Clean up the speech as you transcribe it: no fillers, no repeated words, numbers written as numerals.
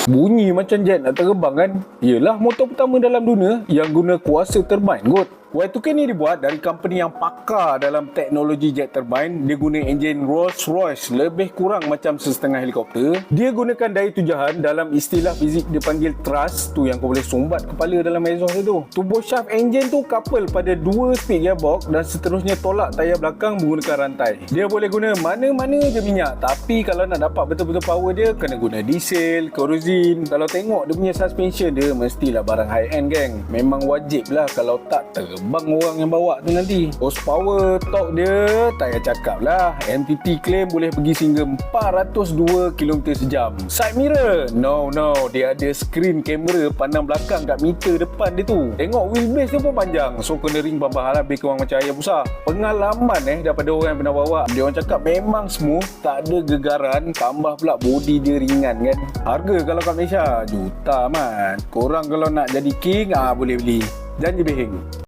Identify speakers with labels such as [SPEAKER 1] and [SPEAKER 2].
[SPEAKER 1] Bunyi macam jet nak terbang kan? Yelah motor pertama dalam dunia yang guna kuasa turbine kot. Y2K ni dibuat dari company yang pakar dalam teknologi jet turbine. Dia guna enjin Rolls-Royce, lebih kurang macam setengah helikopter. Dia gunakan daya tujahan, dalam istilah fizik dia panggil thrust, tu yang kau boleh sumbat kepala dalam exhaust tu. Turbo shaft enjin tu couple pada 2 speed gearbox dan seterusnya tolak tayar belakang menggunakan rantai. Dia boleh guna mana-mana je minyak, tapi kalau nak dapat betul-betul power dia kena guna diesel, kerosene. Kalau tengok dia punya suspension dia mestilah barang high end geng. Memang wajib lah, kalau tak terbang orang yang bawa tu nanti. Horsepower, torque dia tak payah cakap lah. MTT claim boleh pergi sehingga 402 km sejam. Side mirror? No, dia ada screen kamera pandang belakang kat meter depan dia tu. Tengok wheelbase dia pun panjang, so kena ring bambah lebih kurang macam ayah besar. Pengalaman daripada orang yang pernah bawa, dia orang cakap memang smooth, tak ada gegaran, tambah pula body dia ringan kan. Harga kalau kat Malaysia juta man. Korang kalau nak jadi king boleh beli. Janji beheng.